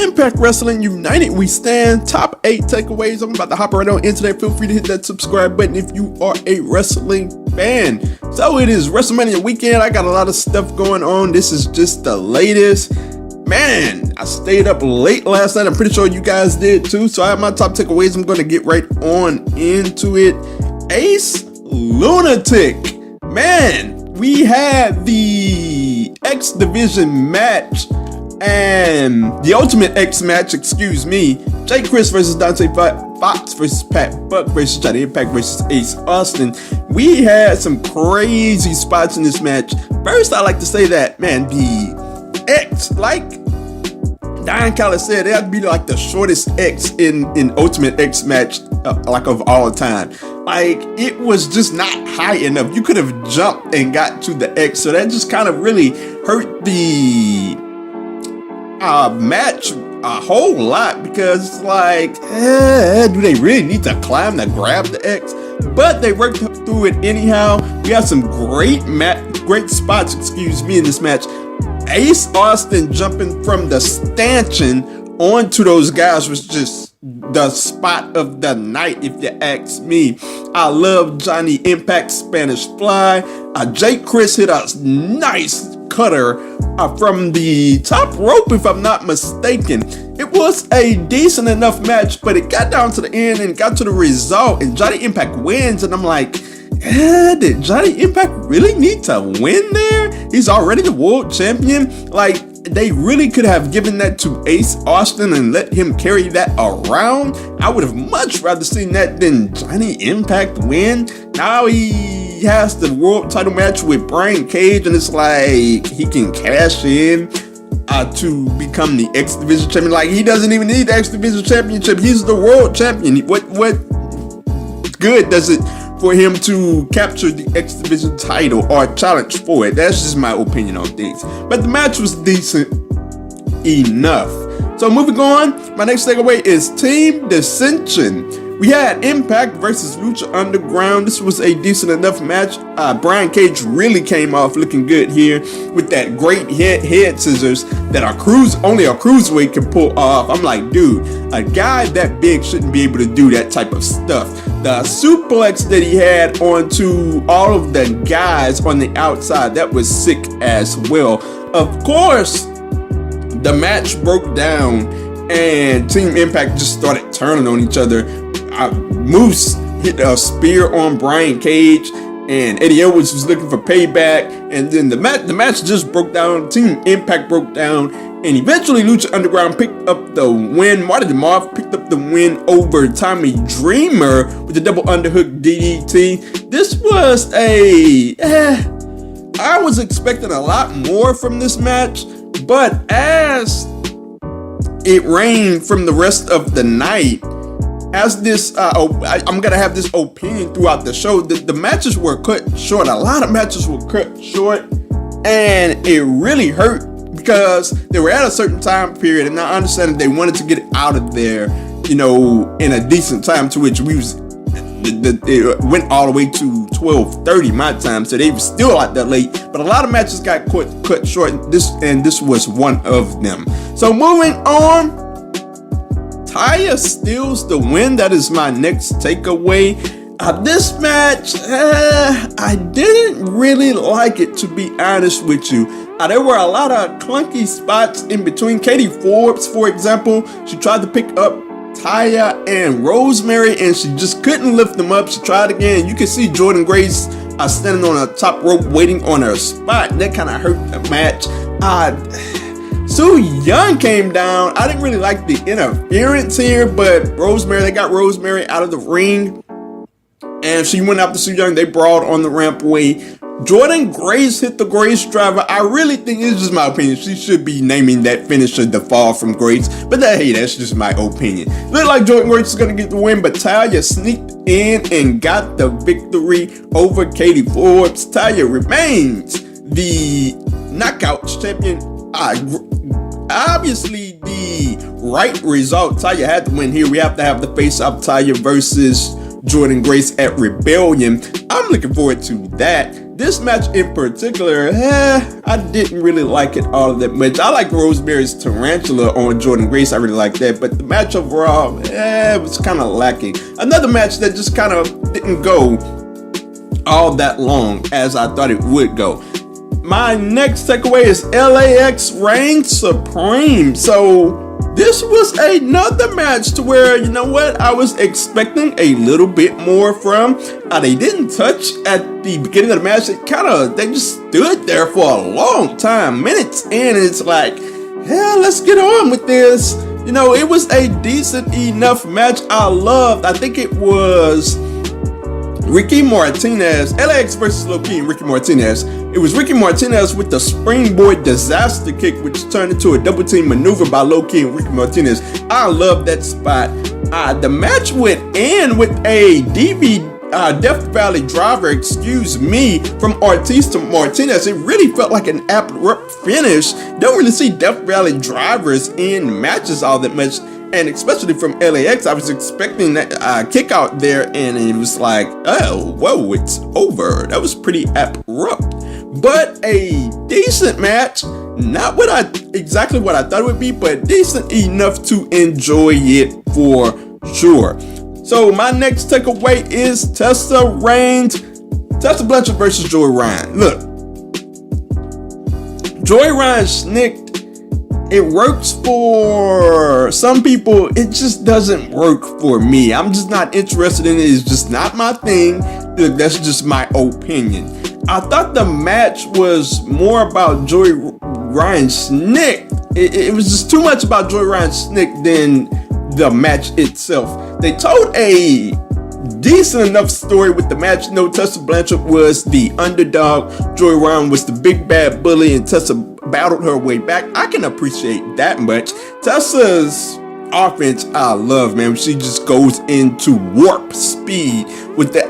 Impact Wrestling United we stand. Top 8 takeaways. I'm about to hop right on into that. Feel free to hit that subscribe button if you are a wrestling fan. So it is WrestleMania weekend. I got a lot of stuff going on. This is just the latest. Man, I stayed up late last night. I'm pretty sure you guys did too. So I have my top takeaways. I'm going to get right on into it. Ace Lunatic. Man, we had the X Division match and the Ultimate X match, excuse me. Jay Chris versus Dante Fox versus Pat Buck versus Johnny Impact versus Ace Austin. We had some crazy spots in this match. First, I like to say that, man, the X, like Sami Calihan said, it had to be like the shortest X in Ultimate X match, like of all time. Like, it was just not high enough. You could have jumped and got to the X, so that just kind of really hurt the match a whole lot, because it's like, do they really need to climb to grab the X? But they worked through it anyhow. We had some great spots, in this match. Ace Austin jumping from the stanchion onto those guys was just the spot of the night, if you ask me. I love Johnny Impact Spanish Fly. Jay Chris hit a nice cutter from the top rope, if I'm not mistaken. It was a decent enough match, but it got down to the end and got to the result, and Johnny Impact wins, and I'm like, did Johnny Impact really need to win there? He's already the world champion. Like, they really could have given that to Ace Austin and let him carry that around. I would have much rather seen that than Johnny Impact win. Now he has the world title match with Brian Cage, and it's like he can cash in to become the X Division champion. Like, he doesn't even need the X Division championship. He's the world champion. What good does it for him to capture the X Division title or challenge for it? That's just my opinion on things. But the match was decent enough. So moving on, my next takeaway is Team Dissension. We had Impact versus Lucha Underground. This was a decent enough match. Brian Cage really came off looking good here with that great head scissors that only a cruiserweight can pull off. I'm like, dude, a guy that big shouldn't be able to do that type of stuff. The suplex that he had onto all of the guys on the outside, that was sick as well. Of course, the match broke down and Team Impact just started turning on each other. Moose hit a spear on Brian Cage, and Eddie Edwards was looking for payback, and then the match just broke down. Team Impact broke down, and eventually Lucha Underground picked up the win. Marty the Marv picked up the win over Tommy Dreamer with the double underhook DDT. This was I was expecting a lot more from this match, but as it rained from the rest of the night, as this, I'm gonna have this opinion throughout the show. The matches were cut short. A lot of matches were cut short, and it really hurt because they were at a certain time period, and I understand that they wanted to get out of there, in a decent time, to which it went all the way to 12:30 my time, so they were still out that late. But a lot of matches got cut short, and this was one of them. So moving on. Taya steals the win. That is my next takeaway. This match, I didn't really like it, to be honest with you. There were a lot of clunky spots in between. Katie Forbes, for example, she tried to pick up Taya and Rosemary, and she just couldn't lift them up. She tried again. You can see Jordynne Grace standing on a top rope waiting on her spot. That kind of hurt the match. Su Yung came down. I didn't really like the interference here, but they got Rosemary out of the ring, and she went after Su Yung. They brawled on the rampway. Jordynne Grace hit the Grace driver. I really think, it's just my opinion, she should be naming that finisher the Fall from Grace, but that's just my opinion. Looked like Jordynne Grace is going to get the win, but Taya sneaked in and got the victory over Katie Forbes. Taya remains the Knockouts champion. Obviously, the right result. Taya had to win here. We have to have the face-off, Taya versus Jordynne Grace at Rebellion. I'm looking forward to that. this match in particular, I didn't really like it all that much. I like Rosemary's Tarantula on Jordan Grace. I really like that. But the match overall, it was kind of lacking. Another match that just kind of didn't go all that long as I thought it would go. My next takeaway is LAX reign supreme. So this was another match to where, you know what, I was expecting a little bit more from. They didn't touch at the beginning of the match. They just stood there for a long time, minutes in, and it's like, yeah, let's get on with this. You know, it was a decent enough match. I think it was Ricky Martinez, LAX versus LAKEY and Ricky Martinez. It was Ricky Martinez with the springboard disaster kick, which turned into a double team maneuver by LAKEY and Ricky Martinez. I love that spot. The match would end with a Death Valley driver, from Ortiz to Martinez. It really felt like an abrupt finish. Don't really see Death Valley drivers in matches all that much. And especially from LAX, I was expecting that kick out there, and it was like, oh, whoa, it's over. That was pretty abrupt. But a decent match. Not exactly what I thought it would be, but decent enough to enjoy it for sure. So my next takeaway is Tessa Blanchard versus Joey Ryan. Look, Joey Ryan snicked. It works for some people. It just doesn't work for me. I'm just not interested in it. It's just not my thing. That's just my opinion. I thought the match was more about Joey Ryan snick. It was just too much about Joey Ryan snick than the match itself. They told a decent enough story with the match. You know, Tessa Blanchard was the underdog. Joey Ryan was the big bad bully, and Tessa battled her way back. I can appreciate that much. Tessa's offense, I love, man. She just goes into warp speed with the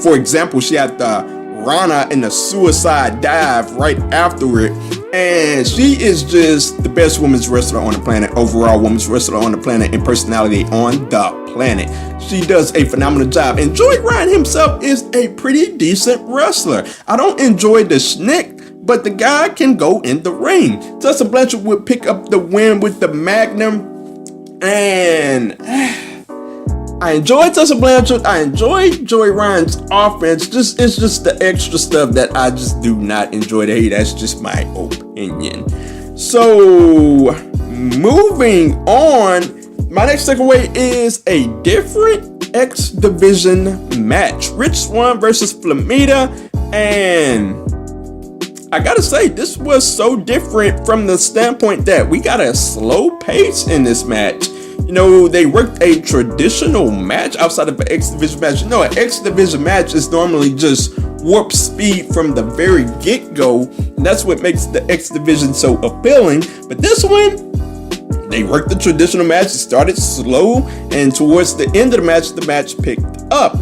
for example, she had the Rana and the suicide dive right after it, and she is just the best women's wrestler on the planet, overall women's wrestler on the planet, and personality on the planet. She does a phenomenal job, and Joey Ryan himself is a pretty decent wrestler. I don't enjoy the schnick, but the guy can go in the ring. Tessa Blanchard would pick up the win with the Magnum, and I enjoy Tessa Blanchard. I enjoy Joey Ryan's offense. It's just the extra stuff that I just do not enjoy. Hey, that's just my opinion. So, moving on, my next takeaway is a different X Division match. Rich Swann versus Flamita, and I gotta say, this was so different from the standpoint that we got a slow pace in this match. You know, they worked a traditional match outside of an X Division match. You know, an X Division match is normally just warp speed from the very get-go. And that's what makes the X Division so appealing. But this one, they worked the traditional match. It started slow, and towards the end of the match picked up.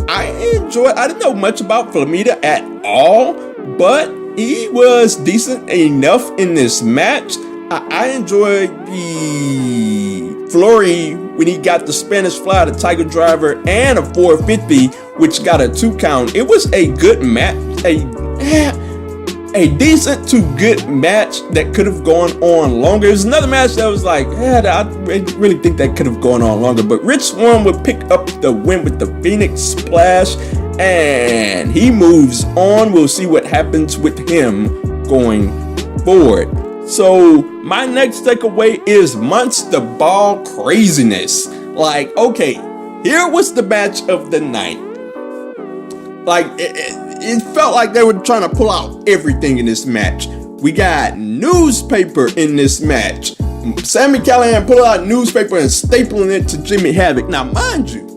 I enjoyed. I didn't know much about Flamita at all, but he was decent enough in this match. I enjoyed the flurry when he got the Spanish Fly, the Tiger Driver, and a 450, which got a 2 count. It was a good match, a decent to good match that could have gone on longer. It was another match that was like, I really think that could have gone on longer. But Rich Swann would pick up the win with the Phoenix Splash, and he moves on. We'll see what happens with him going forward. So my next takeaway is Monster Ball craziness. Like, okay, here was the match of the night. Like, it felt like they were trying to pull out everything in this match. We got newspaper in this match. Sami Calihan pulled out newspaper and stapling it to Jimmy Havoc. Now, mind you,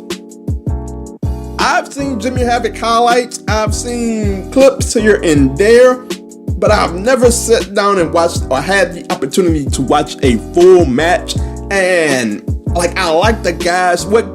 I've seen Jimmy Havoc highlights. I've seen clips here and there, but I've never sat down and watched or had the opportunity to watch a full match. And like, I like the guys. What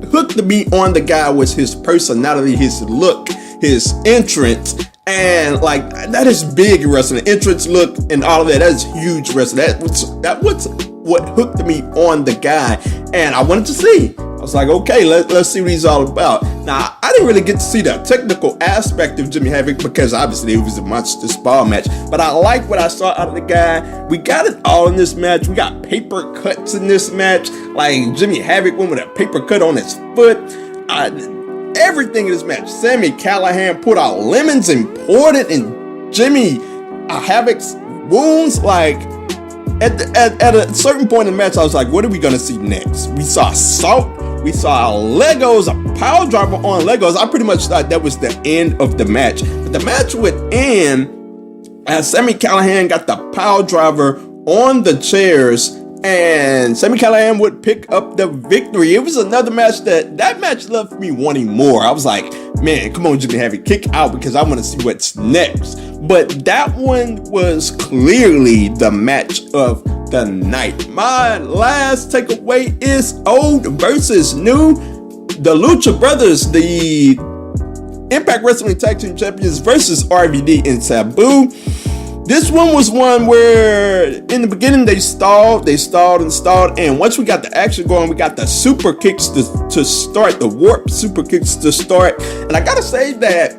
hooked me on the guy was his personality, his look, his entrance, and like, that is big wrestling. Entrance, look, and all of that. That's huge wrestling. That was what hooked me on the guy, and I wanted to see. I was like, okay, let's see what he's all about. Now, I didn't really get to see the technical aspect of Jimmy Havoc because obviously it was a monster spar match, but I like what I saw out of the guy. We got it all in this match. We got paper cuts in this match. Like Jimmy Havoc went with a paper cut on his foot. Everything in this match. Sami Calihan put out lemons and poured it in Jimmy Havoc's wounds. Like at a certain point in the match, I was like, what are we gonna see next? We saw salt. We saw Legos, a power driver on Legos. I pretty much thought that was the end of the match. But the match would end as Sami Calihan got the power driver on the chairs, and Sami Calihan would pick up the victory. It was another match that match left me wanting more. I was like, man, come on, Jimmy Havoc, kick out because I want to see what's next. But that one was clearly the match of the night. My last takeaway is old versus new. The Lucha Brothers, the Impact Wrestling Tag Team Champions versus RVD and Sabu. This one was one where in the beginning they stalled, and once we got the action going, we got the super kicks to start, the warp super kicks to start. And I gotta say that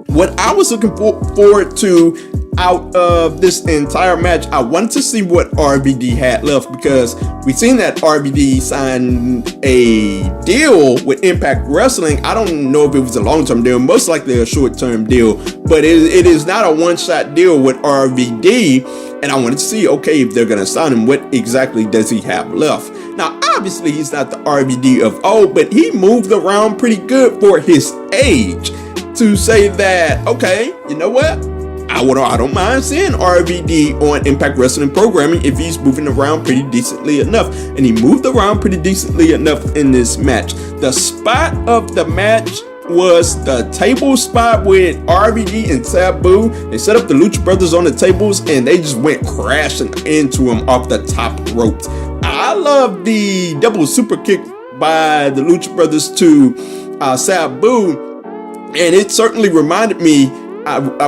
what I was looking forward to out of this entire match, I wanted to see what RVD had left, because we seen that RVD signed a deal with Impact Wrestling. I don't know if it was a long-term deal, most likely a short-term deal, but it is not a one-shot deal with RVD, and I wanted to see, okay, if they're gonna sign him, what exactly does he have left? Now, obviously, he's not the RVD of old, but he moved around pretty good for his age to say that, okay, you know what? I don't mind seeing RVD on Impact Wrestling programming if he's moving around pretty decently enough. And he moved around pretty decently enough in this match. The spot of the match was the table spot with RVD and Sabu. They set up the Lucha Brothers on the tables and they just went crashing into him off the top ropes. I love the double super kick by the Lucha Brothers to Sabu, and it certainly reminded me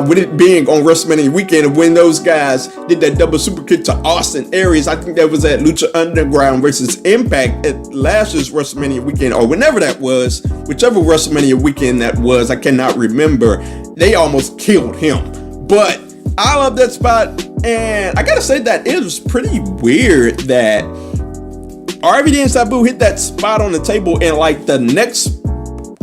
with it being on WrestleMania weekend of when those guys did that double super kick to Austin Aries. I think that was at Lucha Underground versus Impact at last year's WrestleMania weekend, or whenever that was, whichever WrestleMania weekend that was, I cannot remember. They almost killed him, but I love that spot. And I gotta say that it was pretty weird that RVD and Sabu hit that spot on the table, and like the next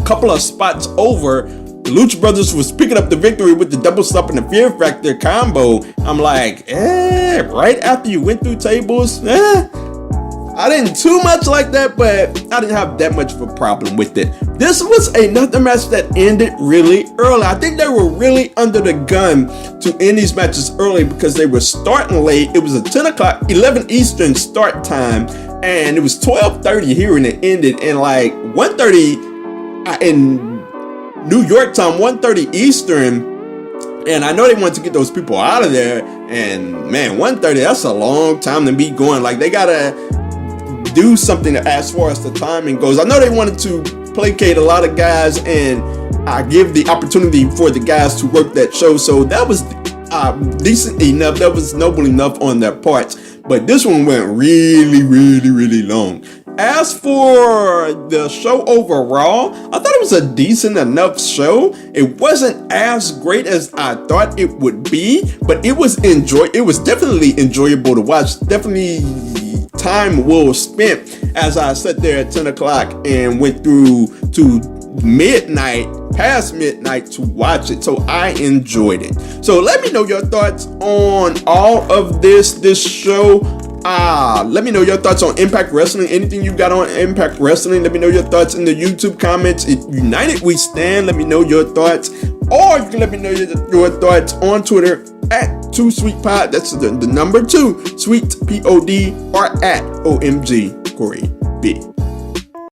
couple of spots over, the Lucha Brothers was picking up the victory with the double stop and the Fear Factor combo. I'm like, right after you went through tables? I didn't too much like that, but I didn't have that much of a problem with it. This was another match that ended really early. I think they were really under the gun to end these matches early because they were starting late. It was a 10 o'clock, 11 Eastern start time, and it was 12:30 here, and it ended in like 1:30 in New York time, 1:30 Eastern, and I know they wanted to get those people out of there, and man, 1:30, that's a long time to be going. Like, they gotta do something as far as the timing goes. I know they wanted to placate a lot of guys and give the opportunity for the guys to work that show, so that was decent enough, that was noble enough on their parts, but this one went really, really, really long. As for the show overall, I thought it was a decent enough show. It wasn't as great as I thought it would be, but it was definitely enjoyable to watch. Definitely time well spent as I sat there at 10 o'clock and went through to past midnight to watch it. So I enjoyed it. So let me know your thoughts on all of this show. Let me know your thoughts on Impact Wrestling. Anything you got on Impact Wrestling, let me know your thoughts in the YouTube comments. United We Stand, let me know your thoughts. Or you can let me know your thoughts on Twitter at 2SweetPod. That's the number 2, Sweet POD, or at OMG Corey B.